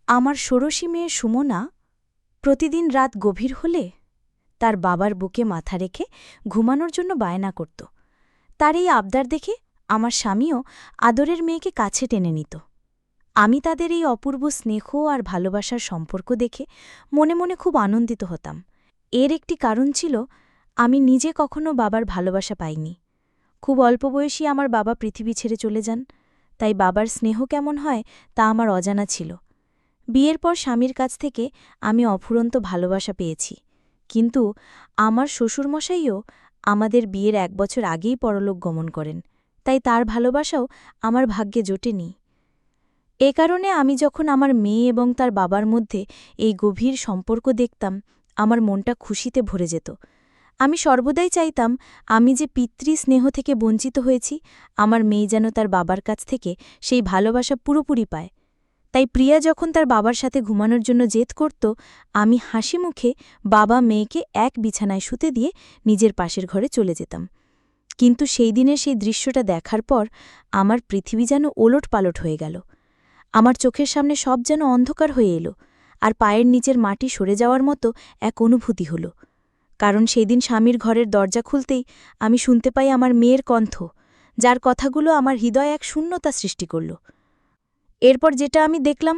আমার ষোড়শী মেয়ে সুমনা প্রতিদিন রাত গভীর হলে তার বাবার বুকে মাথা রেখে ঘুমানোর জন্য বায়না করত। তার এই আবদার দেখে আমার স্বামীও আদরের মেয়েকে কাছে টেনে নিত। আমি তাদের এই অপূর্ব স্নেহ আর ভালোবাসার সম্পর্ক দেখে মনে মনে খুব আনন্দিত হতাম। এর একটি কারণ ছিল, আমি নিজে কখনো বাবার ভালোবাসা পাইনি। খুব অল্প বয়সী আমার বাবা পৃথিবী ছেড়ে চলে যান, তাই বাবার স্নেহ কেমন হয় তা আমার অজানা ছিল। বিয়ের পর স্বামীর কাছ থেকে আমি অফুরন্ত ভালোবাসা পেয়েছি, কিন্তু আমার শ্বশুরমশাইও আমাদের বিয়ের ১ বছর আগেই পরলোক গমন করেন, তাই তার ভালোবাসাও আমার ভাগ্যে জোটেনি। এ কারণে আমি যখন আমার মেয়ে এবং তার বাবার মধ্যে এই গভীর সম্পর্ক দেখতাম, আমার মনটা খুশিতে ভরে যেত। আমি সর্বদাই চাইতাম, আমি যে পিতৃ স্নেহ থেকে বঞ্চিত হয়েছি, আমার মেয়ে যেন তার বাবার কাছ থেকে সেই ভালোবাসা পুরোপুরি পায়। তাই প্রিয়া যখন তার বাবার সাথে ঘুমানোর জন্য জেদ করত, আমি হাসি মুখে বাবা মেয়েকে এক বিছানায় শুতে দিয়ে নিজের পাশের ঘরে চলে যেতাম। কিন্তু সেই দিনের সেই দৃশ্যটা দেখার পর আমার পৃথিবী যেন ওলটপালট হয়ে গেল। আমার চোখের সামনে সব যেন অন্ধকার হয়ে এলো, আর পায়ের নিচের মাটি সরে যাওয়ার মতো এক অনুভূতি হল। কারণ সেই দিন স্বামীর ঘরের দরজা খুলতেই আমি শুনতে পাই আমার মেয়ের কণ্ঠ, যার কথাগুলো আমার হৃদয়ে এক শূন্যতা সৃষ্টি করল। এরপর যেটা আমি দেখলাম,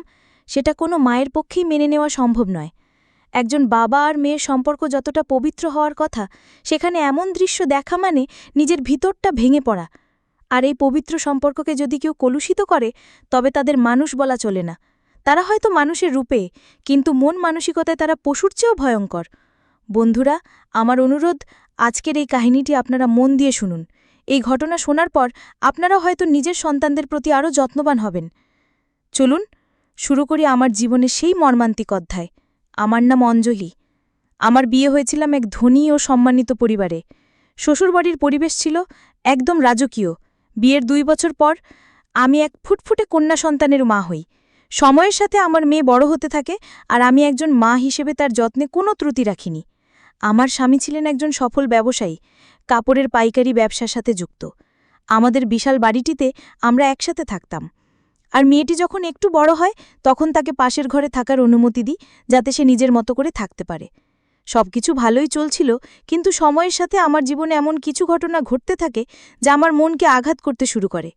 সেটা কোনো মায়ের পক্ষেই মেনে নেওয়া সম্ভব নয়। একজন বাবা আর মেয়ের সম্পর্ক যতটা পবিত্র হওয়ার কথা, সেখানে এমন দৃশ্য দেখা মানে নিজের ভিতরটা ভেঙে পড়া। আর এই পবিত্র সম্পর্ককে যদি কেউ কলুষিত করে, তবে তাদের মানুষ বলা চলে না। তারা হয়তো মানুষের রূপে, কিন্তু মন মানসিকতায় তারা পশুর চেয়েও ভয়ঙ্কর। বন্ধুরা, আমার অনুরোধ, আজকের এই কাহিনীটি আপনারা মন দিয়ে শুনুন। এই ঘটনা শোনার পর আপনারা হয়তো নিজের সন্তানদের প্রতি আরও যত্নবান হবেন। চলুন শুরু করি আমার জীবনের সেই মর্মান্তিক অধ্যায়। আমার নাম অঞ্জলি। আমার বিয়ে হয়েছিলাম এক ধনী ও সম্মানিত পরিবারে। শ্বশুরবাড়ির পরিবেশ ছিল একদম রাজকীয়। বিয়ের ২ বছর পর আমি এক ফুটফুটে কন্যা সন্তানের মা হই। সময়ের সাথে আমার মেয়ে বড় হতে থাকে, আর আমি একজন মা হিসেবে তার যত্নে কোনো ত্রুটি রাখিনি। আমার স্বামী ছিলেন একজন সফল ব্যবসায়ী, কাপড়ের পাইকারি ব্যবসার সাথে যুক্ত। আমাদের বিশাল বাড়িটিতে আমরা একসাথে থাকতাম। আর মেয়েটি যখন একটু বড় হয়, তখন তাকে পাশের ঘরে থাকার অনুমতি দিই, যাতে সে নিজের মতো করে থাকতে পারে। সবকিছু ভালোই চলছিল, কিন্তু সময়ের সাথে আমার জীবনে এমন কিছু ঘটনা ঘটতে থাকে যা আমার মনকে আঘাত করতে শুরু করে।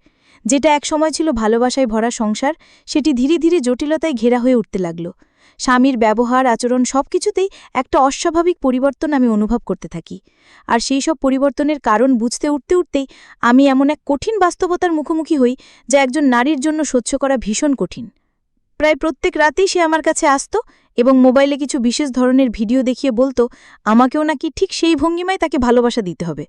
যেটা এক সময় ছিল ভালোবাসায় ভরা সংসার, সেটি ধীরে ধীরে জটিলতায় ঘেরা হয়ে উঠতে লাগল। স্বামীর ব্যবহার, আচরণ সবকিছুতেই একটা অস্বাভাবিক পরিবর্তন আমি অনুভব করতে থাকি। আর সেই সব পরিবর্তনের কারণ বুঝতে উঠতেই আমি এমন এক কঠিন বাস্তবতার মুখোমুখি হই, যা একজন নারীর জন্য সহ্য করা ভীষণ কঠিন। প্রায় প্রত্যেক রাতেই সে আমার কাছে আসত এবং মোবাইলে কিছু বিশেষ ধরনের ভিডিও দেখিয়ে বলতো, আমাকেও নাকি ঠিক সেই ভঙ্গিমায় তাকে ভালোবাসা দিতে হবে।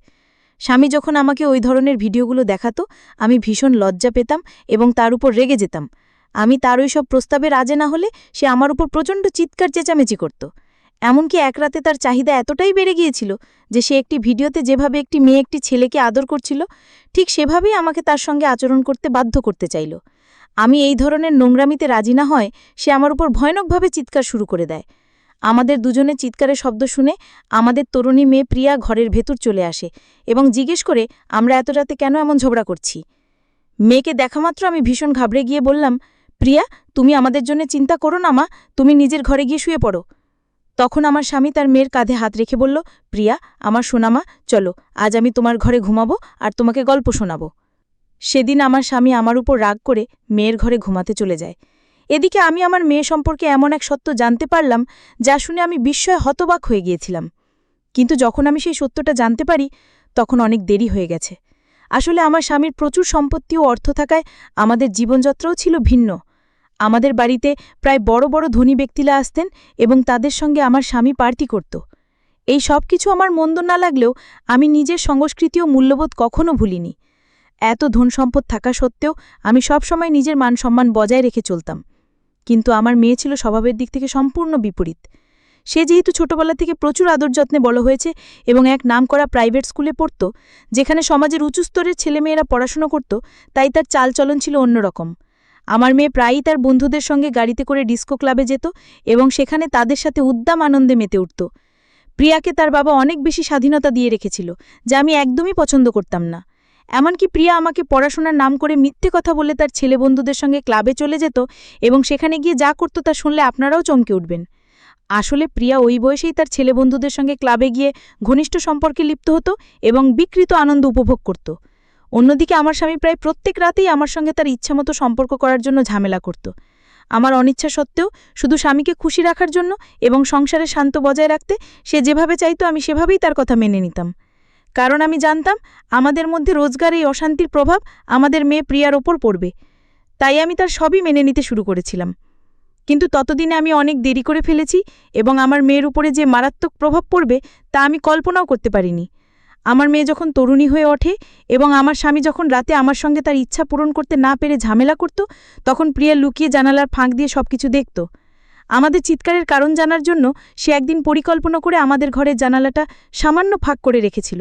স্বামী যখন আমাকে ওই ধরনের ভিডিওগুলো দেখাতো, আমি ভীষণ লজ্জা পেতাম এবং তার উপর রেগে যেতাম। আমি তার ওই সব প্রস্তাবে রাজি না হলে সে আমার উপর প্রচণ্ড চিৎকার চেঁচামেচি করত। এমনকি এক রাতে তার চাহিদা এতটাই বেড়ে গিয়েছিল যে সে একটি ভিডিওতে যেভাবে একটি মেয়ে একটি ছেলেকে আদর করছিল, ঠিক সেভাবেই আমাকে তার সঙ্গে আচরণ করতে বাধ্য করতে চাইল। আমি এই ধরনের নোংরামিতে রাজি না হয় সে আমার উপর ভয়ানকভাবে চিৎকার শুরু করে দেয়। আমাদের দুজনের চিৎকারের শব্দ শুনে আমাদের তরুণী মেয়ে প্রিয়া ঘরের ভেতর চলে আসে এবং জিজ্ঞেস করে, আমরা এত রাতে কেন এমন ঝগড়া করছি। মেয়েকে দেখামাত্র আমি ভীষণ ঘাবড়ে গিয়ে বললাম, প্রিয়া, তুমি আমাদের জন্য চিন্তা করো না মা, তুমি নিজের ঘরে গিয়ে শুয়ে পড়ো। তখন আমার স্বামী তার মেয়ের কাঁধে হাত রেখে বলল, প্রিয়া, আমার সোনামা, চলো, আজ আমি তোমার ঘরে ঘুমাবো আর তোমাকে গল্প শোনাবো। সেদিন আমার স্বামী আমার উপর রাগ করে মেয়ের ঘরে ঘুমাতে চলে যায়। এদিকে আমি আমার মেয়ে সম্পর্কে এমন এক সত্য জানতে পারলাম, যা শুনে আমি বিস্ময়ে হতবাক হয়ে গিয়েছিলাম। কিন্তু যখন আমি সেই সত্যটা জানতে পারি, তখন অনেক দেরি হয়ে গেছে। আসলে আমার স্বামীর প্রচুর সম্পত্তি ও অর্থ থাকায় আমাদের জীবনযাত্রাও ছিল ভিন্ন। আমাদের বাড়িতে প্রায় বড় বড় ধনী ব্যক্তিরা আসতেন এবং তাদের সঙ্গে আমার স্বামী পার্টি করত। এই সব কিছু আমার মন্দ না লাগলেও আমি নিজের সংস্কৃতি ও মূল্যবোধ কখনো ভুলিনি। এত ধনসম্পদ থাকা সত্ত্বেও আমি সবসময় নিজের মান সম্মান বজায় রেখে চলতাম। কিন্তু আমার মেয়ে ছিল স্বভাবের দিক থেকে সম্পূর্ণ বিপরীত। সে যেহেতু ছোটবেলা থেকে প্রচুর আদর যত্নে বড় হয়েছে এবং এক নামকরা প্রাইভেট স্কুলে পড়ত, যেখানে সমাজের উঁচু স্তরের ছেলেমেয়েরা পড়াশোনা করত, তাই তার চালচলন ছিল অন্যরকম। আমার মেয়ে প্রায়ই তার বন্ধুদের সঙ্গে গাড়িতে করে ডিস্কো ক্লাবে যেত এবং সেখানে তাদের সাথে উদ্দাম আনন্দে মেতে উঠত। প্রিয়াকে তার বাবা অনেক বেশি স্বাধীনতা দিয়ে রেখেছিল, যা আমি একদমই পছন্দ করতাম না। এমনকি প্রিয়া আমাকে পড়াশোনার নাম করে মিথ্যে কথা বলে তার ছেলে বন্ধুদের সঙ্গে ক্লাবে চলে যেত এবং সেখানে গিয়ে যা করত তা শুনলে আপনারাও চমকে উঠবেন। আসলে প্রিয়া ওই বয়সেই তার ছেলে বন্ধুদের সঙ্গে ক্লাবে গিয়ে ঘনিষ্ঠ সম্পর্কে লিপ্ত হতো এবং বিকৃত আনন্দ উপভোগ করত। অন্যদিকে আমার স্বামী প্রায় প্রত্যেক রাতেই আমার সঙ্গে তার ইচ্ছামতো সম্পর্ক করার জন্য ঝামেলা করত। আমার অনিচ্ছা সত্ত্বেও শুধু স্বামীকে খুশি রাখার জন্য এবং সংসারে শান্ত বজায় রাখতে সে যেভাবে চাইতো আমি সেভাবেই তার কথা মেনে নিতাম। কারণ আমি জানতাম আমাদের মধ্যে রোজগার এই অশান্তির প্রভাব আমাদের মেয়ে প্রিয়ার ওপর পড়বে। তাই আমি তার সবই মেনে নিতে শুরু করেছিলাম। কিন্তু ততদিনে আমি অনেক দেরি করে ফেলেছি এবং আমার মেয়ের উপরে যে মারাত্মক প্রভাব পড়বে তা আমি কল্পনাও করতে পারিনি। আমার মেয়ে যখন তরুণী হয়ে ওঠে এবং আমার স্বামী যখন রাতে আমার সঙ্গে তার ইচ্ছা পূরণ করতে না পেরে ঝামেলা করত, তখন প্রিয়া লুকিয়ে জানালার ফাঁক দিয়ে সবকিছু দেখত। আমাদের চিৎকারের কারণ জানার জন্য সে একদিন পরিকল্পনা করে আমাদের ঘরের জানালাটা সামান্য ফাঁক করে রেখেছিল।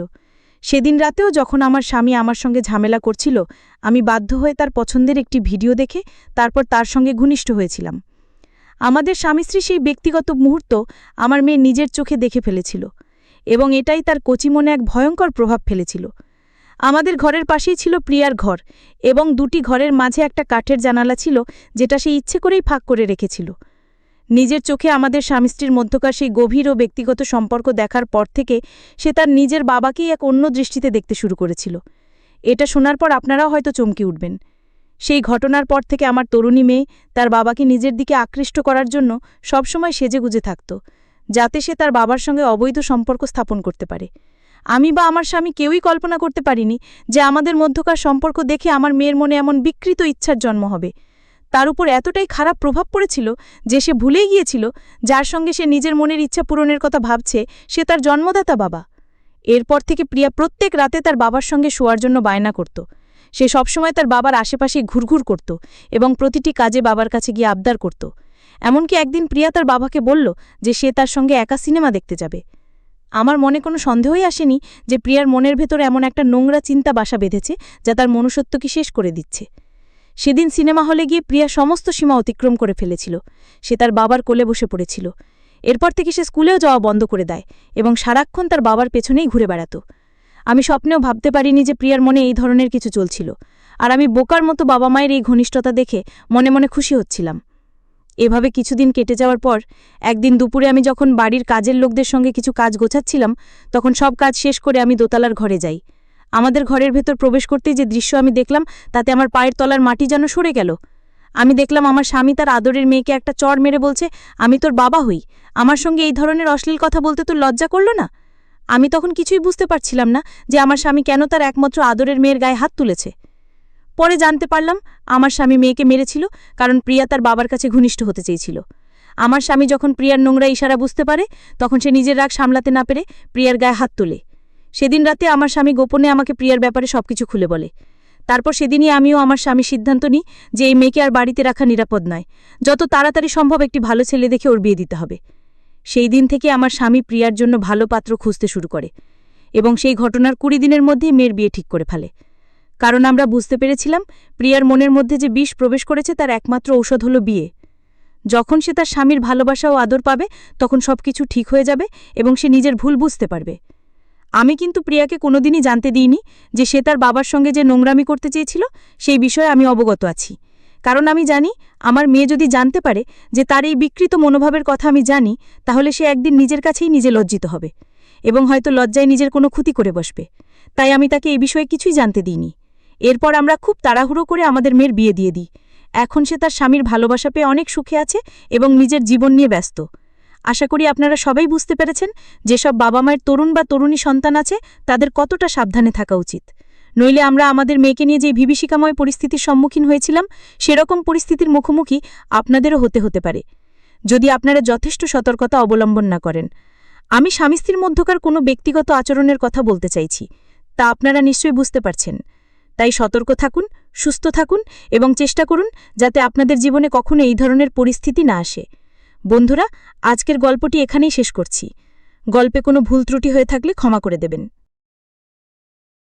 সেদিন রাতেও যখন আমার স্বামী আমার সঙ্গে ঝামেলা করছিল, আমি বাধ্য হয়ে তার পছন্দের একটি ভিডিও দেখে তারপর তার সঙ্গে ঘনিষ্ঠ হয়েছিলাম। আমাদের স্বামী স্ত্রী সেই ব্যক্তিগত মুহূর্ত আমার মেয়ে নিজের চোখে দেখে ফেলেছিল এবং এটাই তার কচি মনে এক ভয়ঙ্কর প্রভাব ফেলেছিল। আমাদের ঘরের পাশেই ছিল প্রিয়ার ঘর এবং দুটি ঘরের মাঝে একটা কাঠের জানালা ছিল যেটা সে ইচ্ছে করেই ফাঁক করে রেখেছিল। নিজের চোখে আমাদের স্বামী স্ত্রীর মধ্যকার সেই গভীর ও ব্যক্তিগত সম্পর্ক দেখার পর থেকে সে তার নিজের বাবাকেই এক অন্য দৃষ্টিতে দেখতে শুরু করেছিল। এটা শোনার পর আপনারাও হয়তো চমকে উঠবেন। সেই ঘটনার পর থেকে আমার তরুণী মেয়ে তার বাবাকে নিজের দিকে আকৃষ্ট করার জন্য সবসময় সেজেগুজে থাকত, যাতে সে তার বাবার সঙ্গে অবৈধ সম্পর্ক স্থাপন করতে পারে। আমি বা আমার স্বামী কেউই কল্পনা করতে পারিনি যে আমাদের মধ্যকার সম্পর্ক দেখে আমার মেয়ের মনে এমন বিকৃত ইচ্ছার জন্ম হবে। তার উপর এতটাই খারাপ প্রভাব পড়েছিল যে সে ভুলেই গিয়েছিল যার সঙ্গে সে নিজের মনের ইচ্ছা পূরণের কথা ভাবছে সে তার জন্মদাতা বাবা। এরপর থেকে প্রিয়া প্রত্যেক রাতে তার বাবার সঙ্গে শোয়ার জন্য বায়না করত। সে সবসময় তার বাবার আশেপাশে ঘুরঘুর করত এবং প্রতিটি কাজে বাবার কাছে গিয়ে আবদার করত। এমনকি একদিন প্রিয়া তার বাবাকে বলল যে সে তার সঙ্গে একা সিনেমা দেখতে যাবে। আমার মনে কোনো সন্দেহই আসেনি যে প্রিয়ার মনের ভেতর এমন একটা নোংরা চিন্তা বাসা বেঁধেছে যা তার মনুষ্যত্বকে শেষ করে দিচ্ছে। সেদিন সিনেমা হলে গিয়ে প্রিয়া সমস্ত সীমা অতিক্রম করে ফেলেছিল। সে তার বাবার কোলে বসে পড়েছিল। এরপর থেকে সে স্কুলেও যাওয়া বন্ধ করে দেয় এবং সারাক্ষণ তার বাবার পেছনেই ঘুরে বেড়াত। আমি স্বপ্নেও ভাবতে পারিনি যে প্রিয়ার মনে এই ধরনের কিছু চলছিল, আর আমি বোকার মতো বাবা মায়ের এই ঘনিষ্ঠতা দেখে মনে মনে খুশি হচ্ছিলাম। এভাবে কিছুদিন কেটে যাওয়ার পর একদিন দুপুরে আমি যখন বাড়ির কাজের লোকদের সঙ্গে কিছু কাজ গোছাচ্ছিলাম, তখন সব কাজ শেষ করে আমি দোতলার ঘরে যাই। আমাদের ঘরের ভেতর প্রবেশ করতেই যে দৃশ্য আমি দেখলাম তাতে আমার পায়ের তলার মাটি যেন সরে গেল। আমি দেখলাম আমার স্বামী তার আদরের মেয়েকে একটা চড় মেরে বলছে, আমি তোর বাবা হই, আমার সঙ্গে এই ধরনের অশ্লীল কথা বলতে তোর লজ্জা করল না? আমি তখন কিছুই বুঝতে পারছিলাম না যে আমার স্বামী কেন তার একমাত্র আদরের মেয়ের গায়ে হাত তুলেছে। পরে জানতে পারলাম আমার স্বামী মেয়েকে মেরেছিল কারণ প্রিয়া তার বাবার কাছে ঘনিষ্ঠ হতে চেয়েছিল। আমার স্বামী যখন প্রিয়ার নোংরা ইশারা বুঝতে পারে তখন সে নিজের রাগ সামলাতে না পেরে প্রিয়ার গায়ে হাত তোলে। সেদিন রাতে আমার স্বামী গোপনে আমাকে প্রিয়ার ব্যাপারে সবকিছু খুলে বলে। তারপর সেদিনই আমিও আমার স্বামীর সিদ্ধান্ত নিই যে এই মেয়েকে আর বাড়িতে রাখা নিরাপদ নয়, যত তাড়াতাড়ি সম্ভব একটি ভালো ছেলে দেখে ওর বিয়ে দিতে হবে। সেই দিন থেকে আমার স্বামী প্রিয়ার জন্য ভালো পাত্র খুঁজতে শুরু করে এবং সেই ঘটনার 20 দিনের মধ্যেই মেয়ের বিয়ে ঠিক করে ফেলে। কারণ আমরা বুঝতে পেরেছিলাম প্রিয়ার মনের মধ্যে যে বিষ প্রবেশ করেছে তার একমাত্র ঔষধ হলো বিয়ে। যখন সে তার স্বামীর ভালোবাসা ও আদর পাবে তখন সবকিছু ঠিক হয়ে যাবে এবং সে নিজের ভুল বুঝতে পারবে। আমি কিন্তু প্রিয়াকে কোনোদিনই জানতে দিইনি যে সে তার বাবার সঙ্গে যে নোংরামি করতে চেয়েছিল সেই বিষয়ে আমি অবগত আছি। কারণ আমি জানি আমার মেয়ে যদি জানতে পারে যে তার এই বিকৃত মনোভাবের কথা আমি জানি, তাহলে সে একদিন নিজের কাছেই নিজে লজ্জিত হবে এবং হয়তো লজ্জায় নিজের কোনো ক্ষতি করে বসবে। তাই আমি তাকে এই বিষয়ে কিছুই জানতে দিইনি। এরপর আমরা খুব তাড়াহুড়ো করে আমাদের মেয়ের বিয়ে দিয়ে দিই। এখন সে তার স্বামীর ভালোবাসা পেয়ে অনেক সুখে আছে এবং নিজের জীবন নিয়ে ব্যস্ত। আশা করি আপনারা সবাই বুঝতে পেরেছেন যেসব বাবা মায়ের তরুণ বা তরুণী সন্তান আছে তাদের কতটা সাবধানে থাকা উচিত। নইলে আমরা আমাদের মেয়েকে নিয়ে যে বিভীষিকাময় পরিস্থিতির সম্মুখীন হয়েছিলাম সেরকম পরিস্থিতির মুখোমুখি আপনাদেরও হতে পারে, যদি আপনারা যথেষ্ট সতর্কতা অবলম্বন না করেন। আমি স্বামী স্ত্রীর মধ্যকার কোনো ব্যক্তিগত আচরণের কথা বলতে চাইছি, তা আপনারা নিশ্চয়ই বুঝতে পারছেন। তাই সতর্ক থাকুন, সুস্থ থাকুন এবং চেষ্টা করুন যাতে আপনাদের জীবনে কখনো এই ধরনের পরিস্থিতি না আসে। বন্ধুরা, আজকের গল্পটি এখানেই শেষ করছি। গল্পে কোনো ভুল ত্রুটি হয়ে থাকলে ক্ষমা করে দেবেন।